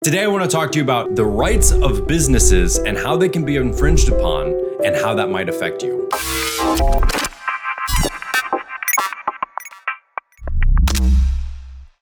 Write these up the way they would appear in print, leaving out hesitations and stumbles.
Today I want to talk to you about the rights of businesses and how they can be infringed upon and how that might affect you.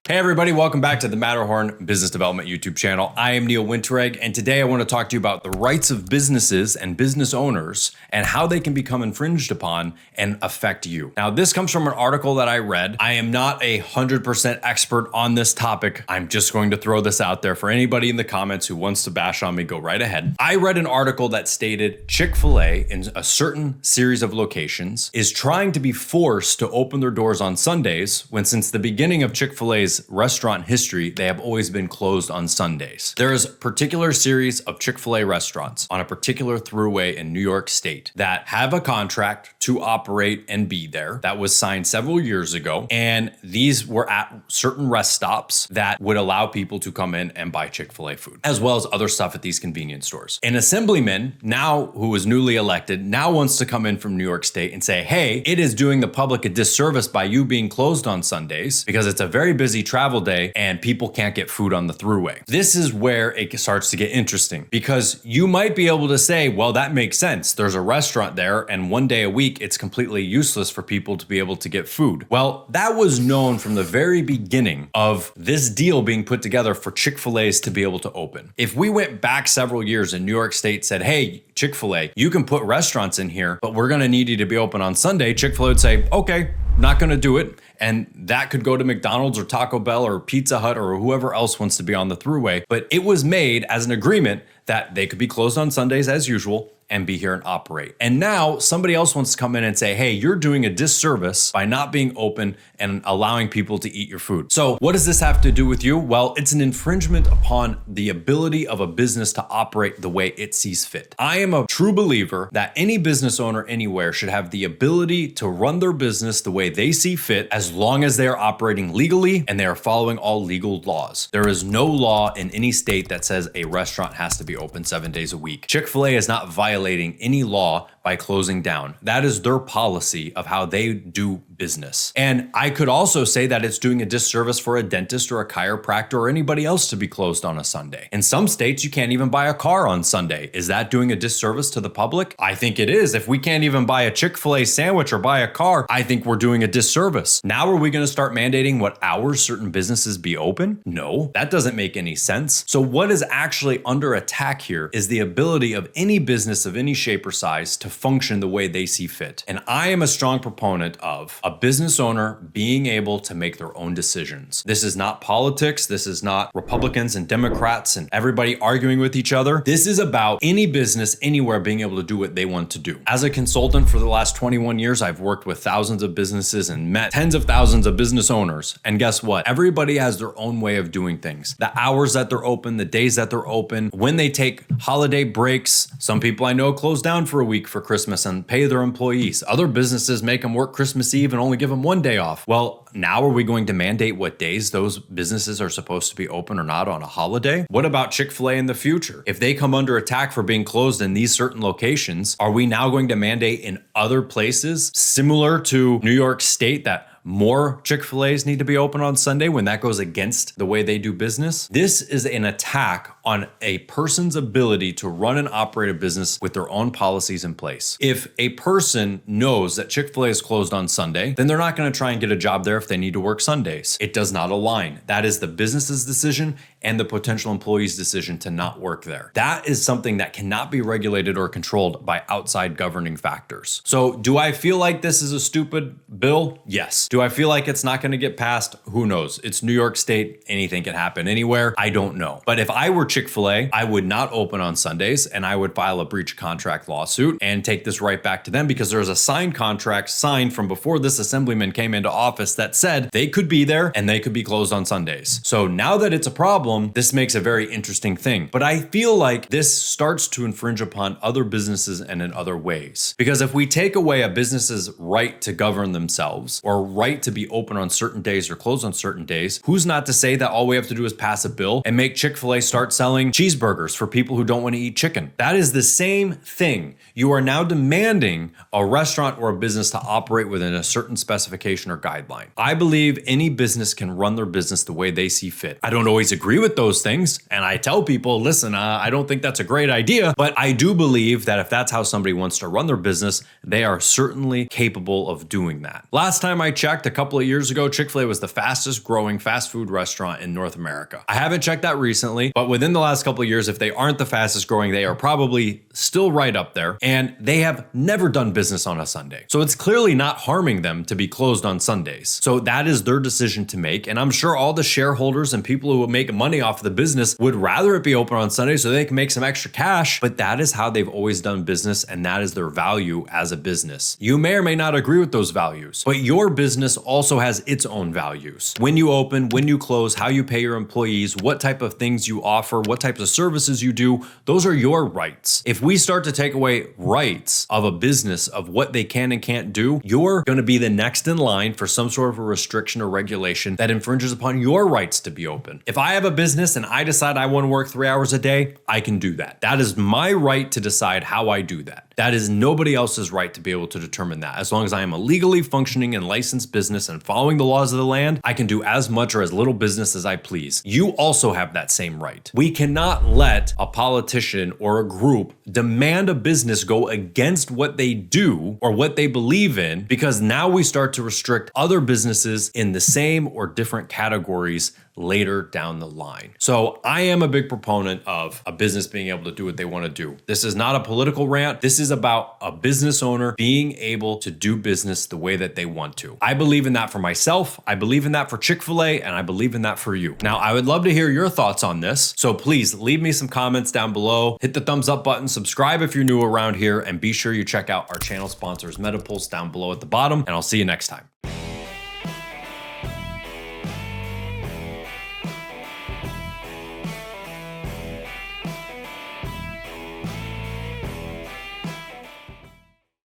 Hey everybody, welcome back to the Matterhorn Business Development YouTube channel. I am Neil Winteregg, and today I want to talk to you about the rights of businesses and business owners and how they can become infringed upon and affect you. Now, this comes from an article that I read. I am not 100% expert on this topic. I'm just going to throw this out there for anybody in the comments who wants to bash on me, go right ahead. I read an article that stated Chick-Fil-A in a certain series of locations is trying to be forced to open their doors on Sundays when since the beginning of Chick-Fil-A's restaurant history, they have always been closed on Sundays. There is a particular series of Chick-fil-A restaurants on a particular throughway in New York State that have a contract to operate and be there that was signed several years ago. And these were at certain rest stops that would allow people to come in and buy Chick-fil-A food, as well as other stuff at these convenience stores. An assemblyman, now who was newly elected, now wants to come in from New York State and say, hey, it is doing the public a disservice by you being closed on Sundays because it's a very busy travel day and people can't get food on the throughway. This is where it starts to get interesting because you might be able to say, well, that makes sense. There's a restaurant there and one day a week, it's completely useless for people to be able to get food. Well, that was known from the very beginning of this deal being put together for Chick-fil-A's to be able to open. If we went back several years and New York State said, hey, Chick-fil-A, you can put restaurants in here, but we're gonna need you to be open on Sunday, Chick-fil-A would say, okay, not gonna do it. And that could go to McDonald's or Taco Bell or Pizza Hut or whoever else wants to be on the throughway. But it was made as an agreement that they could be closed on Sundays as usual and be here and operate. And now somebody else wants to come in and say, hey, you're doing a disservice by not being open and allowing people to eat your food. So what does this have to do with you? Well, it's an infringement upon the ability of a business to operate the way it sees fit. I am a true believer that any business owner anywhere should have the ability to run their business the way they see fit as long as they are operating legally and they are following all legal laws. There is no law in any state that says a restaurant has to be open 7 days a week. Chick-fil-A is not violating any law by closing down. That is their policy of how they do business. And I could also say that it's doing a disservice for a dentist or a chiropractor or anybody else to be closed on a Sunday. In some states, you can't even buy a car on Sunday. Is that doing a disservice to the public? I think it is. If we can't even buy a Chick-fil-A sandwich or buy a car, I think we're doing a disservice. Now are we going to start mandating what hours certain businesses be open? No, that doesn't make any sense. So what is actually under attack here is the ability of any business of any shape or size to function the way they see fit. And I am a strong proponent of a business owner being able to make their own decisions. This is not politics. This is not Republicans and Democrats and everybody arguing with each other. This is about any business anywhere being able to do what they want to do. As a consultant for the last 21 years, I've worked with thousands of businesses and met tens of thousands of business owners. And guess what? Everybody has their own way of doing things. The hours that they're open, the days that they're open, when they take holiday breaks. Some people I know close down for a week for Christmas and pay their employees. Other businesses make them work Christmas Eve and only give them one day off. Well, now are we going to mandate what days those businesses are supposed to be open or not on a holiday? What about Chick-fil-A in the future? If they come under attack for being closed in these certain locations, are we now going to mandate in other places similar to New York State that more Chick-fil-A's need to be open on Sunday when that goes against the way they do business? This is an attack on a person's ability to run and operate a business with their own policies in place. If a person knows that Chick-fil-A is closed on Sunday, then they're not going to try and get a job there if they need to work Sundays. It does not align. That is the business's decision and the potential employee's decision to not work there. That is something that cannot be regulated or controlled by outside governing factors. So do I feel like this is a stupid bill? Yes. Do I feel like it's not going to get passed? Who knows? It's New York State. Anything can happen anywhere. I don't know. But if I were Chick-fil-A, I would not open on Sundays and I would file a breach of contract lawsuit and take this right back to them because there's a signed contract signed from before this assemblyman came into office that said they could be there and they could be closed on Sundays. So now that it's a problem, this makes a very interesting thing. But I feel like this starts to infringe upon other businesses and in other ways. Because if we take away a business's right to govern themselves or right right to be open on certain days or close on certain days, who's not to say that all we have to do is pass a bill and make Chick-Fil-A start selling cheeseburgers for people who don't want to eat chicken? That is the same thing. You are now demanding a restaurant or a business to operate within a certain specification or guideline. I believe any business can run their business the way they see fit. I don't always agree with those things, and I tell people, listen, I don't think that's a great idea, but I do believe that if that's how somebody wants to run their business, they are certainly capable of doing that. Last time I checked, a couple of years ago, Chick-fil-A was the fastest growing fast food restaurant in North America. I haven't checked that recently, but within the last couple of years, if they aren't the fastest growing, they are probably still right up there, and they have never done business on a Sunday. So it's clearly not harming them to be closed on Sundays. So that is their decision to make, and I'm sure all the shareholders and people who make money off of the business would rather it be open on Sunday so they can make some extra cash, but that is how they've always done business, and that is their value as a business. You may or may not agree with those values, but your business also has its own values. When you open, when you close, how you pay your employees, what type of things you offer, what types of services you do, those are your rights. If we start to take away rights of a business of what they can and can't do, you're going to be the next in line for some sort of a restriction or regulation that infringes upon your rights to be open. If I have a business and I decide I want to work 3 hours a day, I can do that. That is my right to decide how I do that. That is nobody else's right to be able to determine that. As long as I am a legally functioning and licensed business and following the laws of the land, I can do as much or as little business as I please. You also have that same right. We cannot let a politician or a group demand a business go against what they do or what they believe in, because now we start to restrict other businesses in the same or different categories later down the line. So I am a big proponent of a business being able to do what they want to do. This is not a political rant. This is about a business owner being able to do business the way that they want to. I believe in that for myself. I believe in that for Chick-fil-A, and I believe in that for you. Now, I would love to hear your thoughts on this. So please leave me some comments down below. Hit the thumbs up button, subscribe if you're new around here, and be sure you check out our channel sponsors, MetaPulse, down below at the bottom, and I'll see you next time.